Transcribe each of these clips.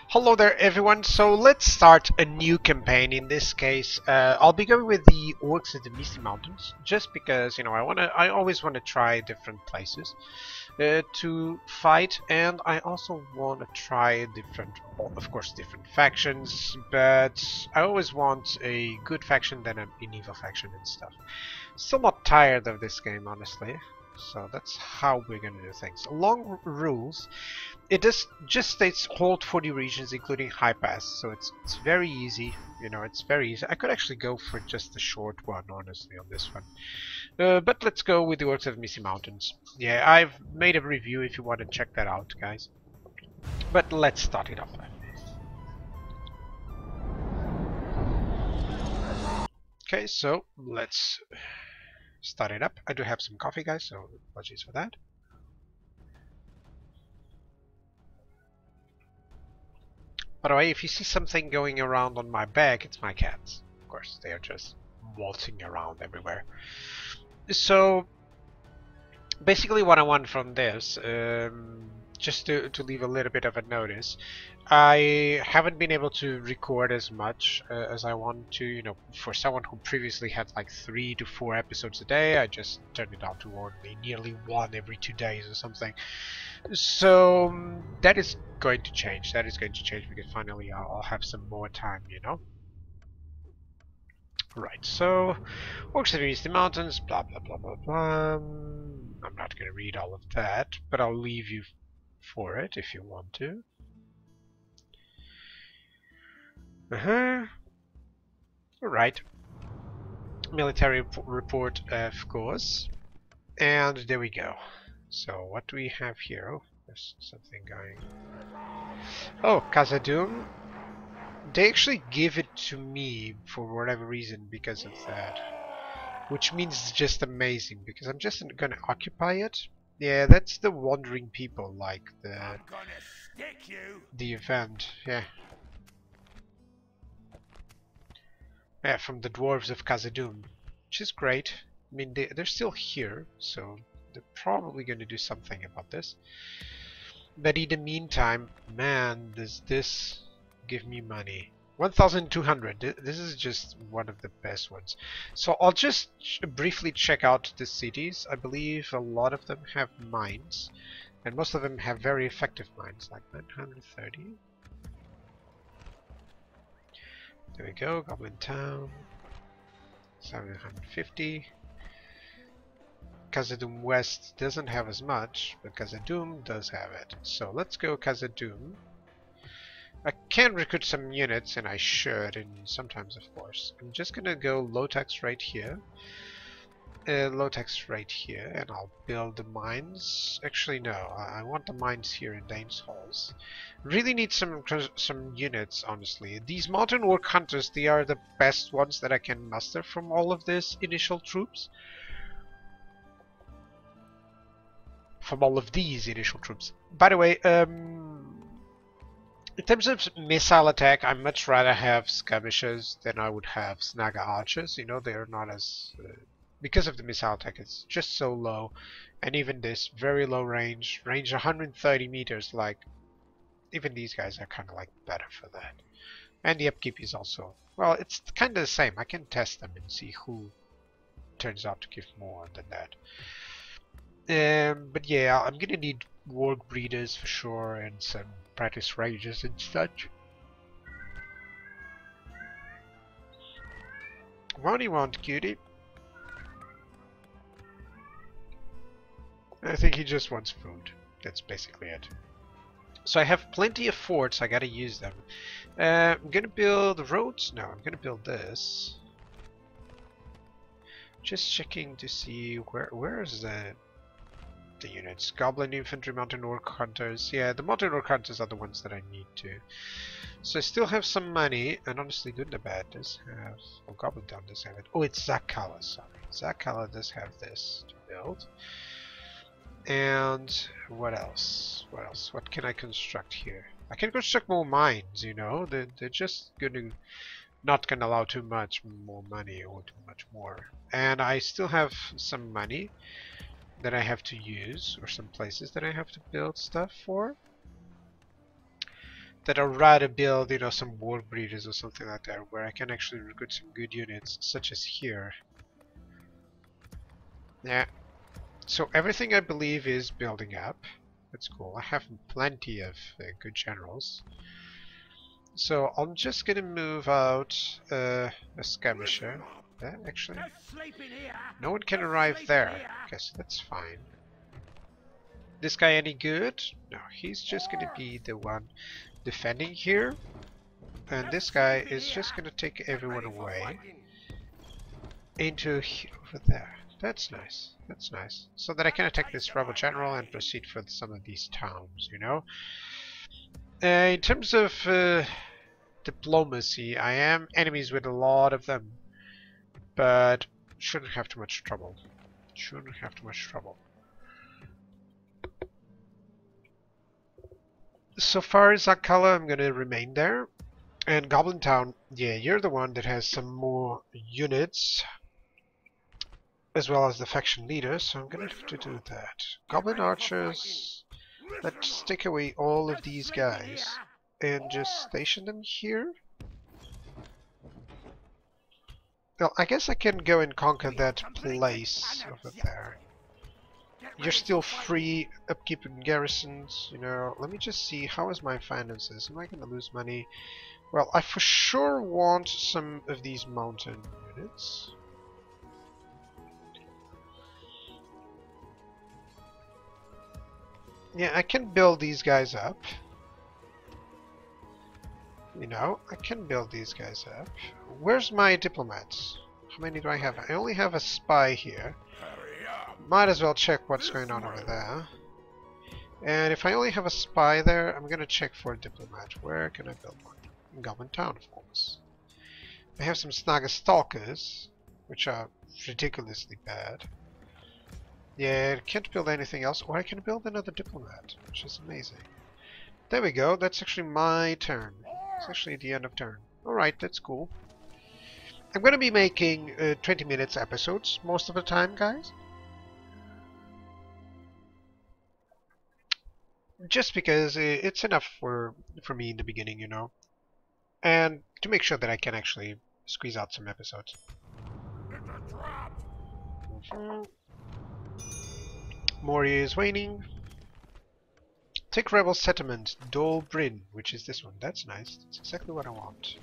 Hello there everyone, so let's start a new campaign. In this case, I'll be going with the Orcs of the Misty Mountains, just because, I always want to try different places to fight, and I also want to try different, well, of course, different factions, but I always want a good faction than an evil faction and stuff. Somewhat tired of this game, honestly. So that's how we're gonna do things. Long rules. It just states hold 40 regions, including high pass. So it's very easy. It's very easy. I could actually go for just a short one, honestly, on this one. But let's go with the Orcs of Misty Mountains. Yeah, I've made a review if you want to check that out, guys. But let's start it off. Okay, so let's start it up. I do have some coffee, guys, so apologies for that. By the way, if you see something going around on my back, it's my cats. Of course, they are just waltzing around everywhere. So, basically what I want from this, just to leave a little bit of a notice, I haven't been able to record as much as I want to. For someone who previously had like 3 to 4 episodes a day, I just turned it down to only nearly 1 every 2 days or something. So that is going to change. That is going to change because finally I'll have some more time, Right, so Orcs of the Misty Mountains, blah blah blah blah blah. I'm not going to read all of that, but I'll leave you for it if you want to. Alright. Military report, of course. And there we go. So what do we have here? Oh, there's something going. Oh, Khazad-dûm. They actually give it to me for whatever reason because of that. Which means it's just amazing because I'm just gonna occupy it. Yeah, that's the wandering people, like the event. Yeah. Yeah, from the dwarves of Khazad-dûm, which is great. I mean, they're still here, so they're probably going to do something about this. But in the meantime, man, does this give me money. 1,200. This is just one of the best ones. So I'll just briefly check out the cities. I believe a lot of them have mines, and most of them have very effective mines, like 930. There we go, Goblin Town. 750. Khazad-dûm West doesn't have as much, but Khazad-dûm does have it. So let's go Khazad-dûm. I can recruit some units, and I should, and sometimes, of course. I'm just gonna go low tax right here. Low tax right here, and I'll build the mines. Actually, no, I want the mines here in Dane's Halls. Really need some units, honestly. These mountain orc hunters, they are the best ones that I can muster from all of these initial troops. From all of these initial troops. By the way, in terms of missile attack, I'd much rather have skirmishers than I would have Snaga archers. They're not as... because of the missile attack, it's just so low. And even this, very low range 130 meters, like... even these guys are kind of like better for that. And the upkeep is also... well, it's kind of the same. I can test them and see who turns out to give more than that. But yeah, I'm gonna need warg breeders for sure, and some practice rangers and such. What do you want, cutie? I think he just wants food. That's basically it. So I have plenty of forts, I gotta use them. I'm gonna build roads? No, I'm gonna build this. Just checking to see where is the units. Goblin infantry, mountain orc hunters. Yeah, the mountain orc hunters are the ones that I need to. So I still have some money, and honestly, Gundabad does have... oh, Goblin Town does have it. Oh, it's Zakala, sorry. Zakala does have this to build. And what else? What else? What can I construct here? I can construct more mines, They're just not gonna allow too much more money or too much more. And I still have some money that I have to use, or some places that I have to build stuff for. that I'd rather build, you know, some war breeders or something like that, where I can actually recruit some good units, such as here. Yeah. So everything I believe is building up. That's cool. I have plenty of good generals. So I'm just gonna move out a skirmisher. Actually, no one can arrive there. Okay, so that's fine. This guy any good? No, he's just gonna be the one defending here. And this guy is just gonna take everyone away into over there. That's nice. That's nice. So that I can attack this rebel general and proceed for some of these towns, you know. In terms of diplomacy, I am enemies with a lot of them, but shouldn't have too much trouble. Shouldn't have too much trouble. So far as Akala, I'm gonna remain there. And Goblin Town, yeah, you're the one that has some more units, as well as the faction leader, so I'm gonna have to do that. Goblin archers, let's take away all of these guys and just station them here. Well, I guess I can go and conquer that place over there. You're still free upkeeping garrisons, you know. Let me just see, how is my finances? Am I gonna lose money? Well, I for sure want some of these mountain units. Yeah, I can build these guys up. You know, I can build these guys up. Where's my diplomats? How many do I have? I only have a spy here. Might as well check what's going on over there. And if I only have a spy there, I'm gonna check for a diplomat. Where can I build one? In Goblin Town, of course. I have some Snaga Stalkers, which are ridiculously bad. Yeah, I can't build anything else, or I can build another diplomat, which is amazing. There we go, that's actually my turn. It's actually the end of turn. Alright, that's cool. I'm gonna be making 20 minutes episodes most of the time, guys. Just because it's enough for me in the beginning, you know. And to make sure that I can actually squeeze out some episodes. Moria is waning. Take rebel settlement, Dol Bryn, which is this one. That's nice. That's exactly what I want.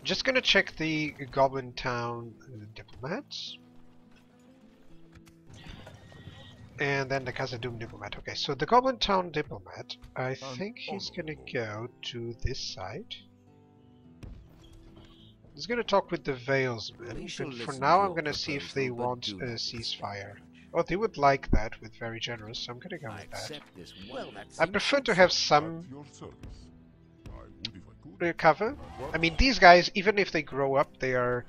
Just gonna check the Goblin Town diplomats. And then the Khazad-dûm diplomat. Okay, so the Goblin Town diplomat, I think he's gonna go to this side. He's gonna talk with the Valesmen, but for now I'm gonna see if they want a ceasefire. Oh, they would like that with very generous, so I'm gonna go with that. I prefer to have some cover. I mean, these guys, even if they grow up, they are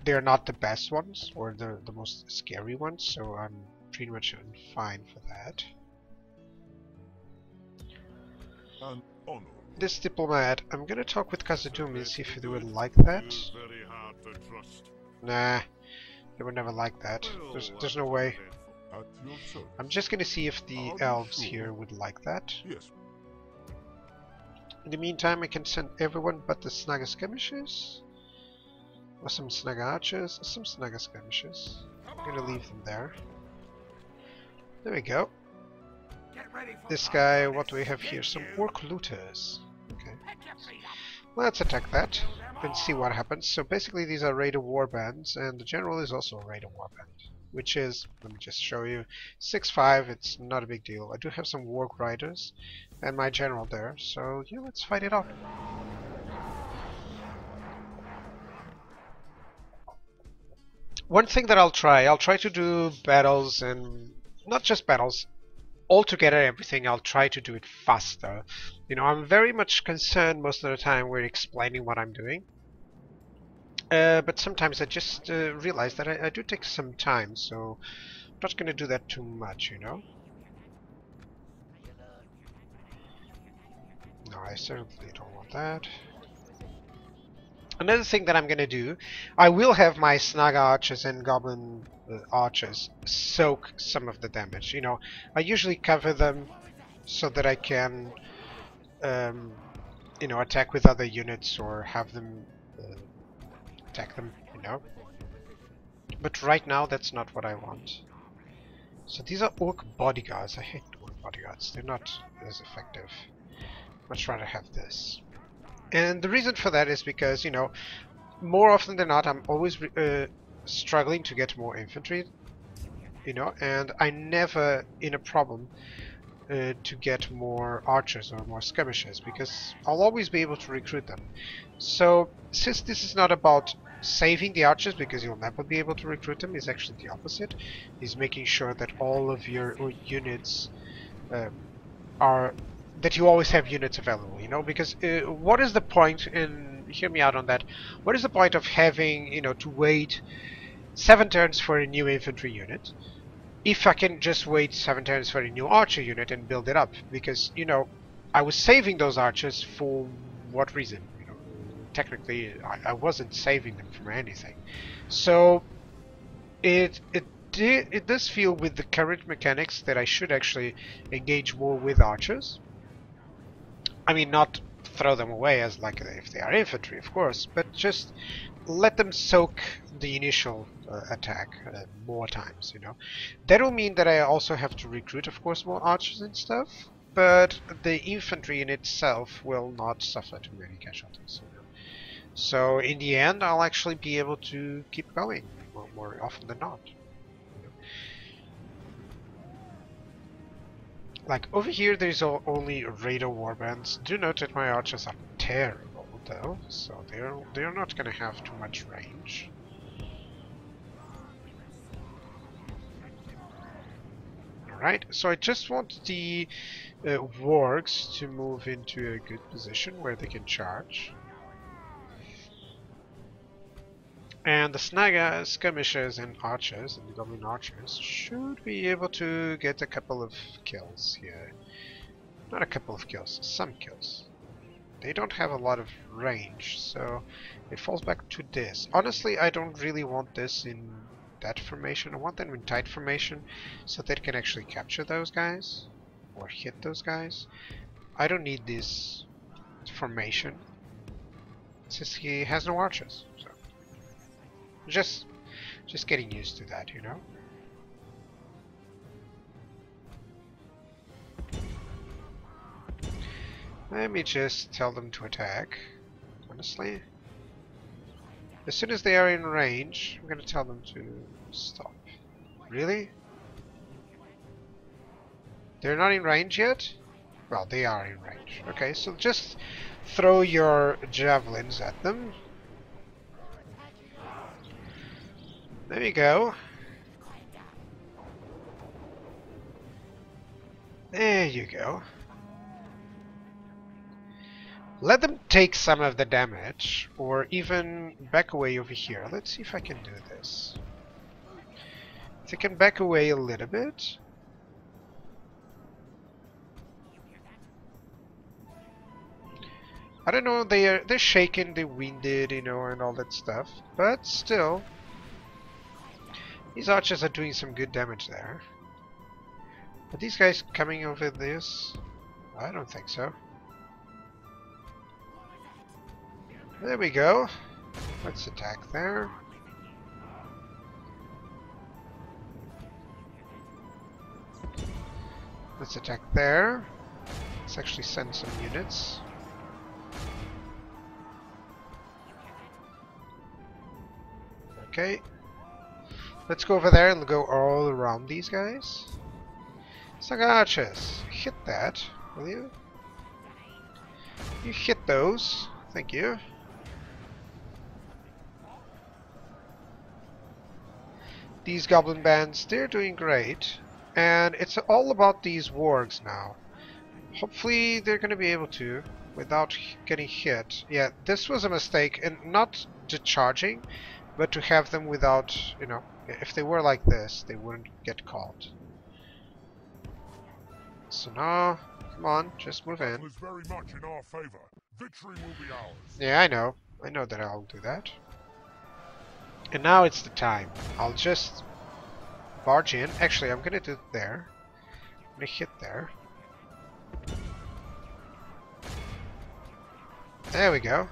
not the best ones or the most scary ones, so I'm pretty much fine for that. This diplomat, I'm gonna talk with Khazad-dûm and see if they would like that. Nah, they would never like that. There's no way. I'm just gonna see if the elves here would like that. In the meantime, I can send everyone but the Snaga skirmishers. Or some Snaga archers, some Snaga skirmishers. I'm gonna leave them there. There we go. This guy, what do we have here? Some orc looters. Okay. Let's attack that and see what happens. So basically these are raider warbands, and the general is also a raider warband, which is, let me just show you, 6-5, it's not a big deal. I do have some warg riders and my general there, so yeah, let's fight it out. One thing that I'll try to do battles, and not just battles, altogether everything, I'll try to do it faster. You know, I'm very much concerned most of the time with explaining what I'm doing. But sometimes I just realize that I do take some time, so I'm not going to do that too much, you know. No, I certainly don't want that. Another thing that I'm going to do, I will have my Snaga archers and Goblin archers soak some of the damage. You know, I usually cover them so that I can you know, attack with other units or have them attack them, you know. But right now, that's not what I want. So these are Orc bodyguards. I hate Orc bodyguards. They're not as effective. Much rather have this. And the reason for that is because, you know, more often than not, I'm always struggling to get more infantry, you know, and I never in a problem to get more archers or more skirmishers, because I'll always be able to recruit them. So since this is not about saving the archers, because you'll never be able to recruit them, is actually the opposite. Is making sure that all of your units are that you always have units available, you know, because what is the point, and hear me out on that, what is the point of having, you know, to wait 7 turns for a new infantry unit if I can just wait 7 turns for a new archer unit and build it up? Because, you know, I was saving those archers for what reason? You know, technically I wasn't saving them from anything. So it does feel with the current mechanics that I should actually engage more with archers. I mean, not throw them away as like if they are infantry, of course, but just let them soak the initial attack more times, you know. That will mean that I also have to recruit, of course, more archers and stuff, but the infantry in itself will not suffer too many casualties, you know. So in the end, I'll actually be able to keep going more often than not. Like, over here there's only radar warbands. Do note that my archers are terrible, though, so they're not gonna have too much range. Alright, so I just want the wargs to move into a good position where they can charge. And the skirmishers and archers, and the goblin archers, should be able to get a couple of kills here. Not a couple of kills, some kills. They don't have a lot of range, so it falls back to this. Honestly, I don't really want this in that formation. I want them in tight formation, so they can actually capture those guys, or hit those guys. I don't need this formation, since he has no archers. So. Just getting used to that, you know. Let me just tell them to attack. Honestly, as soon as they are in range, I'm gonna tell them to stop. Really? They're not in range yet? Well, they are in range. Okay, so just throw your javelins at them. There you go. There you go. Let them take some of the damage, or even back away over here. Let's see if I can do this. If they can back away a little bit. I don't know, they're shaken, they're winded, you know, and all that stuff, but still. These archers are doing some good damage there. Are these guys coming over this? I don't think so. There we go. Let's attack there. Let's attack there. Let's actually send some units. Okay. Let's go over there and go all around these guys. SEGA archers, hit that, will you? You hit those. Thank you. These goblin bands, they're doing great. And it's all about these wargs now. Hopefully they're going to be able to, without getting hit. Yeah, this was a mistake, and not to charging, but to have them without, you know, if they were like this, they wouldn't get caught. So now, come on, just move in. Very much in our favor. Victory will be ours. Yeah, I know that I'll do that. And now it's the time. I'll just barge in. Actually, I'm gonna do it there. I'm gonna hit there. There we go.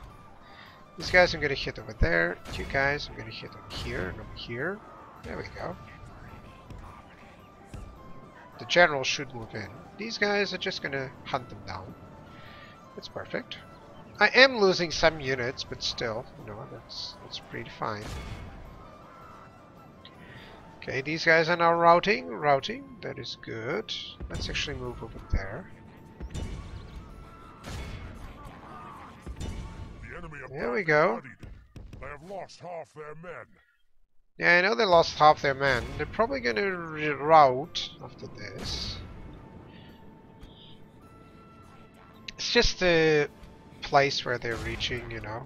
These guys I'm gonna hit over there. You guys I'm gonna hit over here and over here. There we go. The general should move in. These guys are just gonna hunt them down. That's perfect. I am losing some units, but still, you know, that's pretty fine. Okay, these guys are now routing. That is good. Let's actually move over there. There we go. They have lost half their men. Yeah, I know they lost half their men. They're probably gonna reroute after this. It's just the place where they're reaching, you know.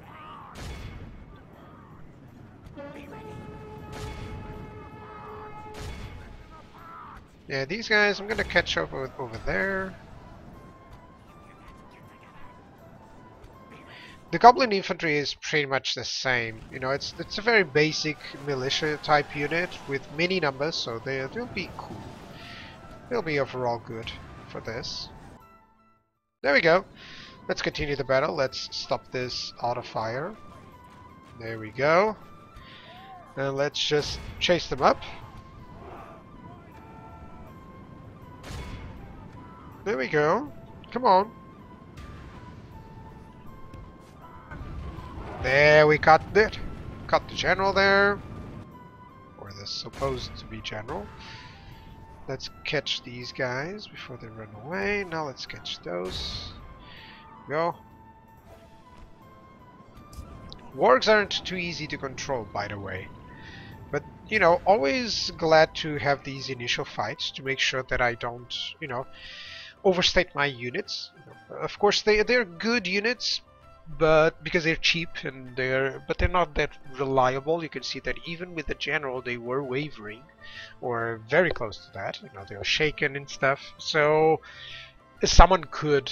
Yeah, these guys I'm gonna catch up with over there. The Goblin Infantry is pretty much the same. You know, it's a very basic militia type unit with many numbers, so they'll be cool. They'll be overall good for this. There we go. Let's continue the battle. Let's stop this auto fire. There we go. And let's just chase them up. There we go. Come on. There, we cut it. Cut the general there. Or the supposed to be general. Let's catch these guys before they run away. Now let's catch those. Go. Wargs aren't too easy to control, by the way. But, you know, always glad to have these initial fights to make sure that I don't, you know, overstate my units. Of course, they're good units, but because they're cheap and they're not that reliable. You can see that even with the general they were wavering, or very close to that. You know, they were shaken and stuff. So someone could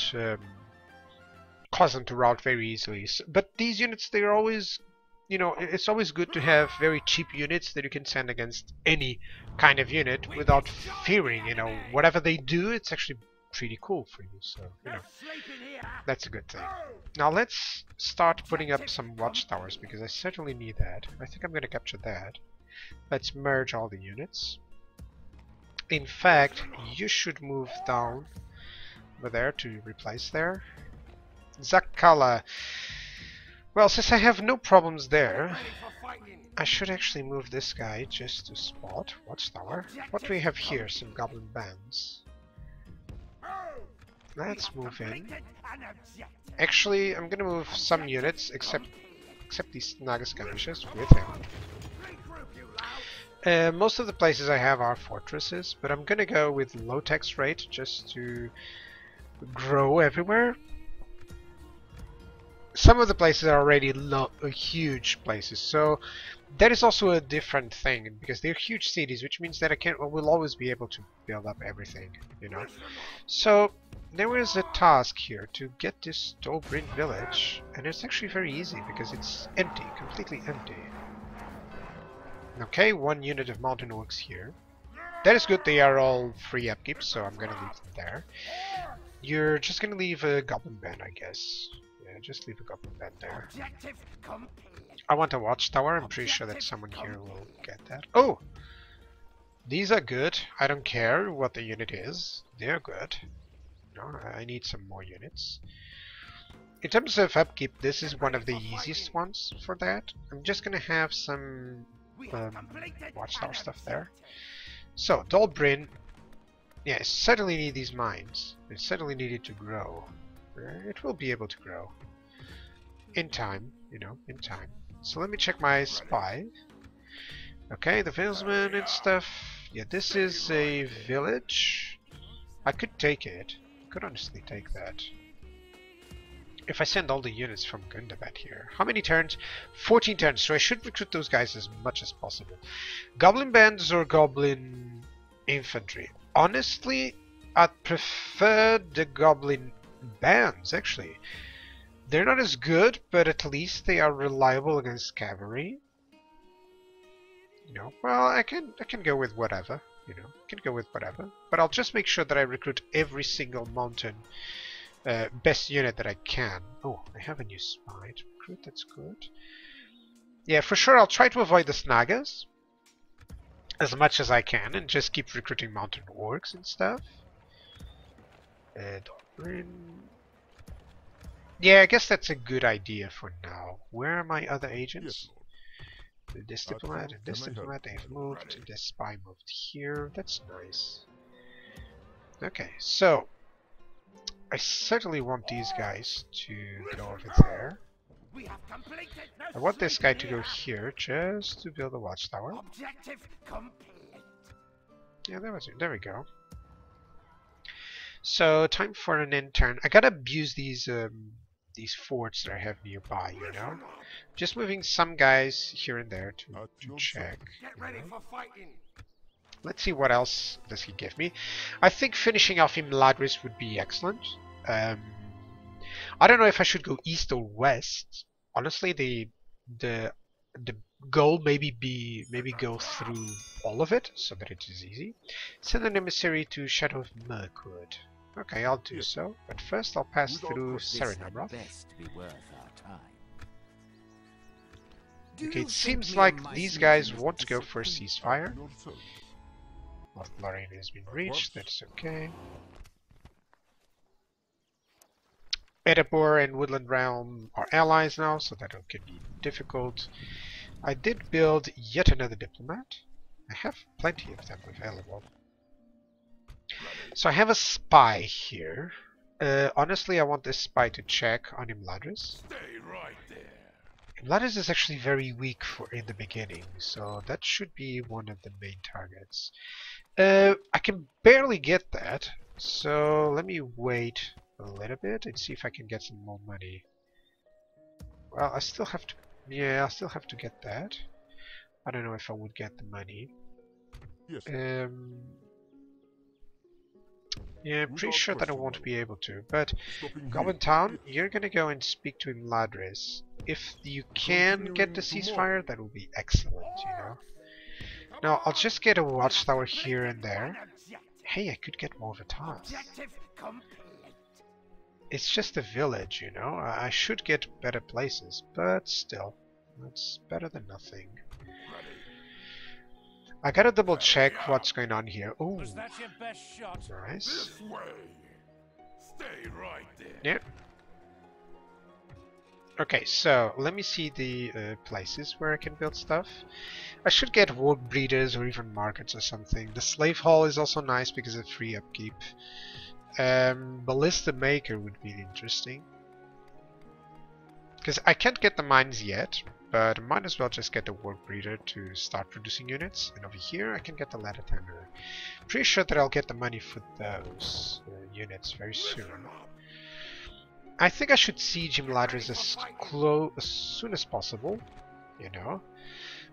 cause them to rout very easily. But these units, they're always, you know, it's always good to have very cheap units that you can send against any kind of unit without fearing. You know, whatever they do, it's actually pretty cool for you, so you know, that's a good thing. Now let's start putting up some watchtowers, because I certainly need that. I think I'm gonna capture that. Let's merge all the units. In fact, you should move down over there to replace there. Zakala. Well, since I have no problems there, I should actually move this guy just to spot watchtower. What do we have here? Some goblin bands. Let's move in. Actually, I'm gonna move some units, except these Naga skirmishers with him. Most of the places I have are fortresses, but I'm gonna go with low tax rate just to grow everywhere. Some of the places are already huge places, so that is also a different thing, because they're huge cities, which means that I will always be able to build up everything, you know. So there was a task here to get this Dobrin village, and it's actually very easy because it's empty, completely empty. Okay, 1 unit of mountain orcs here. That is good. They are all free upkeep, so I'm gonna leave them there. You're just gonna leave a goblin band, I guess. Yeah, just leave a goblin band there. I want a watchtower. I'm pretty sure that someone here will get that. Oh! These are good. I don't care what the unit is. They're good. No, I need some more units. In terms of upkeep, this is one of the easiest ones for that. I'm just gonna have some watchtower stuff there. So, Dolbrin, yeah, certainly need these mines. They certainly need it to grow. It will be able to grow. In time, you know, in time. So let me check my spy. Okay, the salesman and stuff. Yeah, this is a village. I could take it. I could honestly take that. If I send all the units from Gundabad here. How many turns? 14 turns, so I should recruit those guys as much as possible. Goblin bands or goblin infantry? Honestly, I'd prefer the goblin bands, actually. They're not as good, but at least they are reliable against cavalry. You know, well, I can go with whatever. You know, I can go with whatever. But I'll just make sure that I recruit every single mountain best unit that I can. Oh, I have a new spy to recruit. That's good. Yeah, for sure I'll try to avoid the Snagas as much as I can and just keep recruiting mountain orcs and stuff. Yeah, I guess that's a good idea for now. Where are my other agents? This diplomat and this diplomat, they've moved, and this spy moved here. That's nice. Okay, so I certainly want these guys to go over there. I want this guy to go here just to build a watchtower. Yeah, there we go. So time for an intern. I gotta abuse these forts that I have nearby, you know. Just moving some guys here and there to check. Let's see what else does he give me. I think finishing off Imladris would be excellent. I don't know if I should go east or west. Honestly, the goal maybe go through all of it so that it is easy. Send an emissary to Shadow of Mirkwood. Okay, I'll do so. But first I'll pass through Serenabroth. Okay, it seems like these guys want to go for a ceasefire. North Lorraine has been reached, that's okay. Edinburgh and Woodland Realm are allies now, so that could be difficult. I did build yet another diplomat. I have plenty of them available. So I have a spy here. Honestly, I want this spy to check on Imladris. Imladris is actually very weak in the beginning, so that should be one of the main targets. I can barely get that, so let me wait a little bit and see if I can get some more money. Well, I still have to... Yeah, I still have to get that. I don't know if I would get the money. Yes. Yeah, I'm pretty sure that I won't be able to, but Goblin Town, you're gonna go and speak to Imladris. If you can get the ceasefire, that will be excellent, you know. Now, I'll just get a watchtower here and there. Hey, I could get more Vatars. It's just a village, you know. I should get better places, but still, it's better than nothing. I gotta double check what's going on here. Oh, nice. Yeah. Okay, so let me see the places where I can build stuff. I should get warp breeders or even markets or something. The slave hall is also nice because of free upkeep. Ballista maker would be interesting. Because I can't get the mines yet, but I might as well just get the warp breeder to start producing units. And over here I can get the ladder tender. Pretty sure that I'll get the money for those units very soon. I think I should siege Imladris as soon as possible, you know.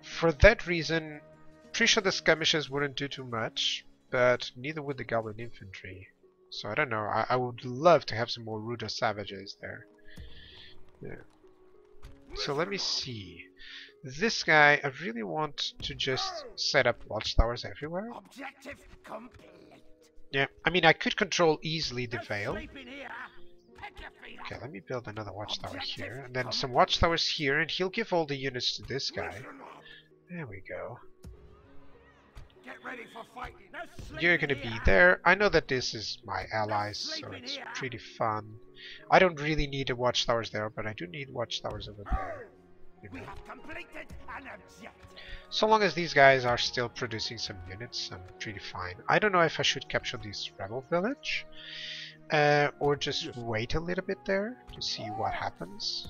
For that reason, pretty sure the skirmishes wouldn't do too much, but neither would the goblin infantry. So I don't know, I would love to have some more ruder savages there. Yeah. So let me see. This guy, I really want to just set up watchtowers everywhere. Yeah, I mean I could control easily the Vale. Okay, let me build another watchtower here, and then some watchtowers here, and he'll give all the units to this guy. There we go. You're gonna be there. I know that this is my allies, so it's pretty fun. I don't really need the watchtowers there, but I do need watchtowers over there. You know. So long as these guys are still producing some units, I'm pretty fine. I don't know if I should capture this rebel village. Or just wait a little bit there to see what happens.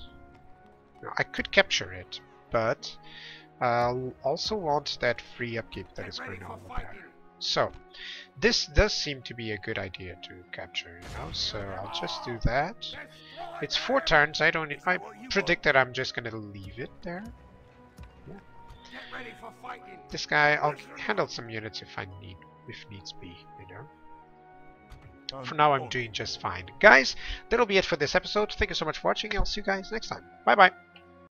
Now, I could capture it, but I'll also want that free upkeep that is going on there. So, this does seem to be a good idea to capture, you know, so I'll just do that. It's 4 turns, I predict that I'm just gonna leave it there. Yeah. This guy, I'll handle some units if needs be, you know. For now, I'm doing just fine. Guys, that'll be it for this episode. Thank you so much for watching. I'll see you guys next time. Bye bye.